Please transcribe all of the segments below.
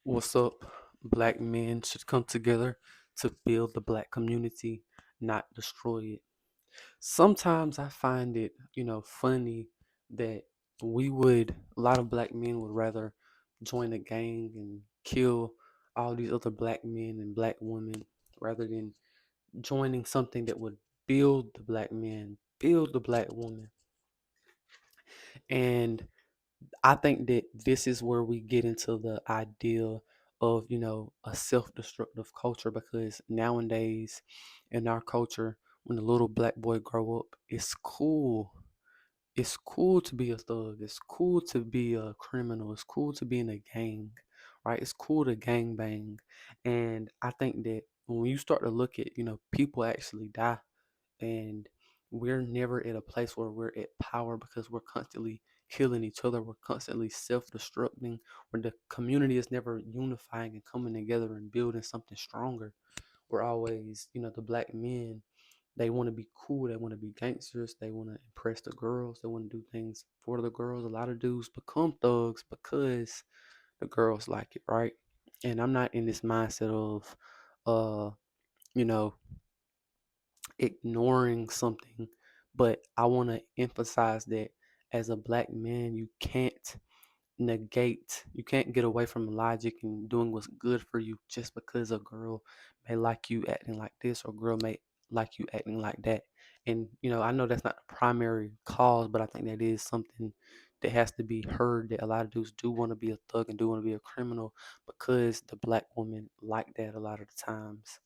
What's up? Black men should come together to build the black community, not destroy it. Sometimes I find it, funny that a lot of black men would rather join a gang and kill all these other black men and black women rather than joining something that would build the black man, build the black woman. And I think that this is where we get into the idea of, a self-destructive culture because nowadays in our culture, when the little black boy grow up, it's cool. It's cool to be a thug. It's cool to be a criminal. It's cool to be in a gang, right? It's cool to gang bang. And I think that when you start to look at, people actually die and we're never at a place where we're at power because we're constantly killing each other. We're constantly self-destructing. Where the community is never unifying and coming together and building something stronger. We're always, the black men. They want to be cool. They want to be gangsters. They want to impress the girls. They want to do things for the girls. A lot of dudes become thugs because the girls like it, right? And I'm not in this mindset of, uh, you know, ignoring something, but I want to emphasize that as a black man, you can't get away from logic and doing what's good for you just because a girl may like you acting like this or a girl may like you acting like that. And, I know that's not the primary cause, but I think that is something that has to be heard that a lot of dudes do want to be a thug and do want to be a criminal because the black woman like that a lot of the times.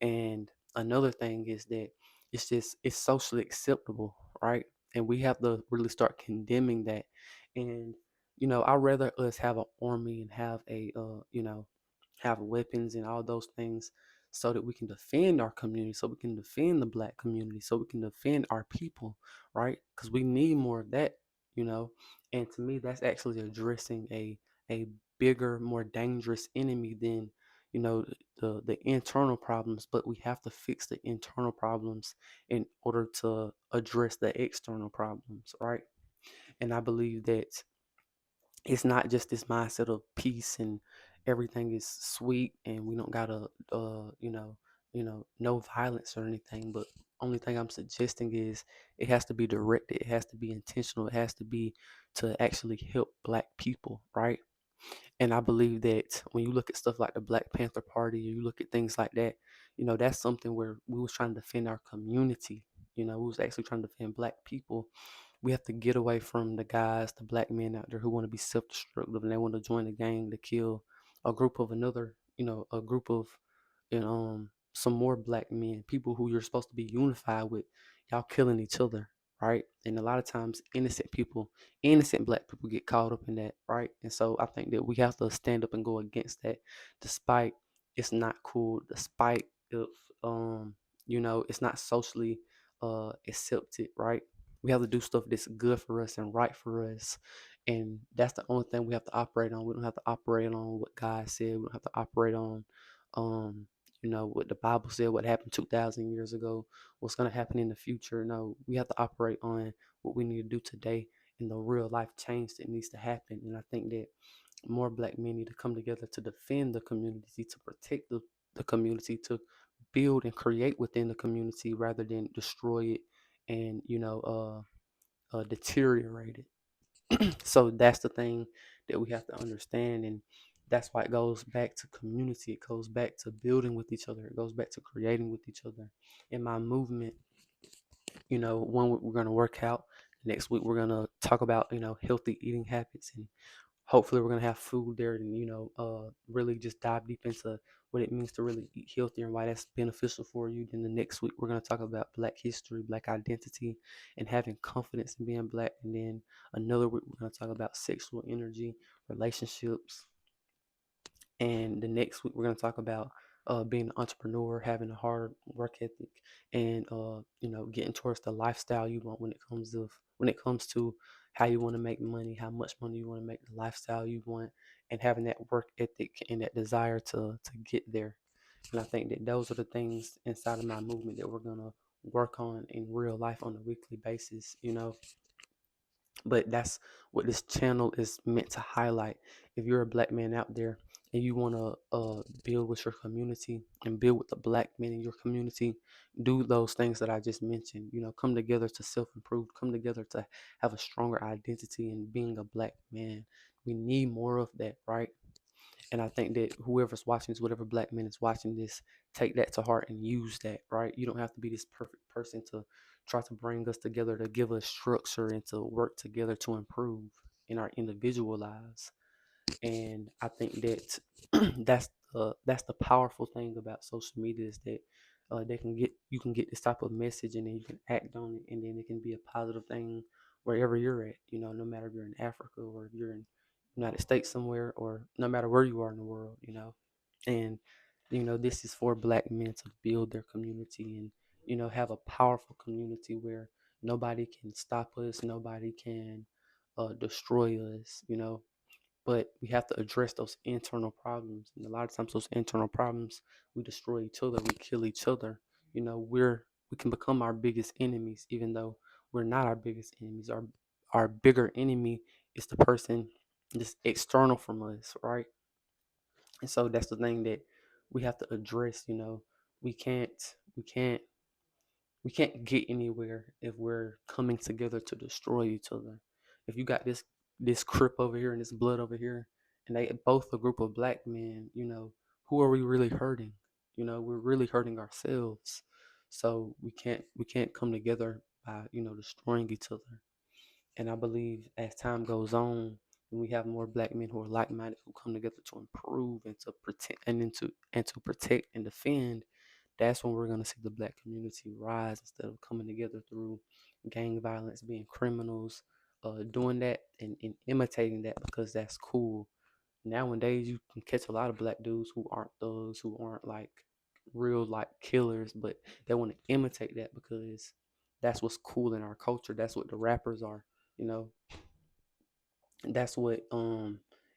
And another thing is that it's socially acceptable, right? And we have to really start condemning that. And I'd rather us have an army and have have weapons and all those things so that we can defend our community, so we can defend the black community, so we can defend our people, right? Because we need more of that, you know. And to me, that's actually addressing a bigger, more dangerous enemy than the internal problems. But we have to fix the internal problems in order to address the external problems, right? And I believe that it's not just this mindset of peace and everything is sweet and we don't gotta no violence or anything, but only thing I'm suggesting is it has to be directed, it has to be intentional, it has to be to actually help black people, right? And I believe that when you look at stuff like the Black Panther Party, or you look at things like that, that's something where we was trying to defend our community. We was actually trying to defend black people. We have to get away from the guys, the black men out there who want to be self-destructive and they want to join a gang to kill a group of some more black men, people who you're supposed to be unified with. Y'all killing each other, right? And a lot of times innocent black people get caught up in that, right? And so I think that we have to stand up and go against that, despite it's not cool, despite if it's not socially accepted, right? We have to do stuff that's good for us and right for us. And that's the only thing we have to operate on. We don't have to operate on what God said. We don't have to operate on um what the Bible said, what happened 2,000 years ago, what's going to happen in the future. No, we have to operate on what we need to do today and the real life change that needs to happen. And I think that more black men need to come together to defend the community, to protect the community, to build and create within the community rather than destroy it and deteriorate it. So that's the thing that we have to understand. And that's why it goes back to community. It goes back to building with each other. It goes back to creating with each other. In my movement, one week we're going to work out. Next week we're going to talk about healthy eating habits, and hopefully we're going to have food there and really just dive deep into what it means to really eat healthy and why that's beneficial for you. Then the next week we're going to talk about black history, black identity, and having confidence in being black. And then another week we're going to talk about sexual energy, relationships, and the next week, we're going to talk about being an entrepreneur, having a hard work ethic, and getting towards the lifestyle you want when it comes to how you want to make money, how much money you want to make, the lifestyle you want, and having that work ethic and that desire to get there. And I think that those are the things inside of my movement that we're gonna work on in real life on a weekly basis. But that's what this channel is meant to highlight. If you're a black man out there and you want to build with your community and build with the black men in your community, do those things that I just mentioned. Come together to self improve, come together to have a stronger identity in being a black man. We need more of that, right? And I think that whoever's watching this, whatever black man is watching this, take that to heart and use that, right? You don't have to be this perfect person to try to bring us together, to give us structure and to work together to improve in our individual lives. And I think that that's the powerful thing about social media is that you can get this type of message and then you can act on it, and then it can be a positive thing wherever you're at. No matter if you're in Africa or if you're in United States somewhere, or no matter where you are in the world. And this is for black men to build their community and have a powerful community where nobody can stop us, nobody can destroy us. But we have to address those internal problems. And a lot of times, those internal problems, we destroy each other, we kill each other. We can become our biggest enemies, even though we're not our biggest enemies. Our bigger enemy is the person just external from us, right? And so that's the thing that we have to address. We can't we can't we can't get anywhere if we're coming together to destroy each other. If you got this Crip over here and this Blood over here, and they both a group of black men, who are we really hurting? We're really hurting ourselves. So we can't come together by destroying each other. And I believe as time goes on, when we have more black men who are like minded, who come together to improve and to protect and to protect and defend, that's when we're going to see the black community rise instead of coming together through gang violence, being criminals, doing that and imitating that because that's cool. Nowadays, you can catch a lot of black dudes who aren't thugs, who aren't like real like killers, but they want to imitate that because that's what's cool in our culture. That's what the rappers are, you know. And that's what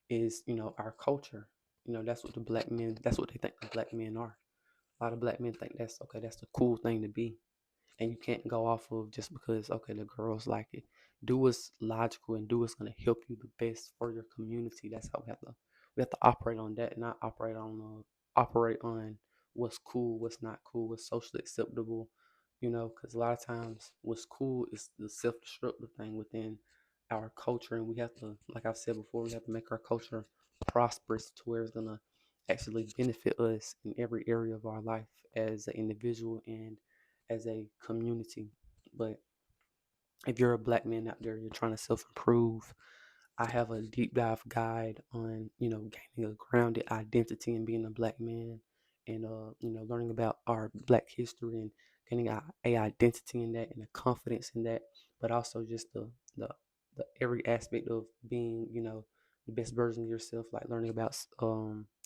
is our culture. That's what the black men. That's what they think the black men are. A lot of black men think that's okay. That's the cool thing to be, and you can't go off of just because okay the girls like it. Do what's logical and do what's going to help you the best for your community. That's how we have to operate on that, not operate on what's cool, what's not cool, what's socially acceptable. Because a lot of times what's cool is the self-destructive thing within our culture, and we have to, like I've said before, we have to make our culture prosperous to where it's gonna actually benefit us in every area of our life as an individual and as a community. But if you're a black man out there, you're trying to self improve, I have a deep dive guide on, gaining a grounded identity and being a black man and, learning about our black history and gaining a identity in that and a confidence in that, but also just the, the every aspect of being, the best version of yourself, like learning about,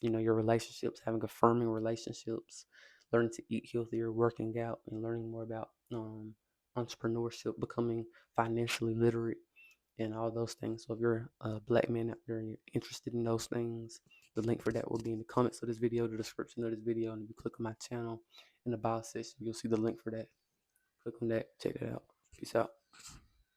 your relationships, having affirming relationships, learning to eat healthier, working out, and learning more about, entrepreneurship, becoming financially literate and all those things. So if you're a black man out there and you're interested in those things, the link for that will be in the comments of this video, the description of this video, and if you click on my channel in the bio section, you'll see the link for that. Click on that, check that out. Peace out.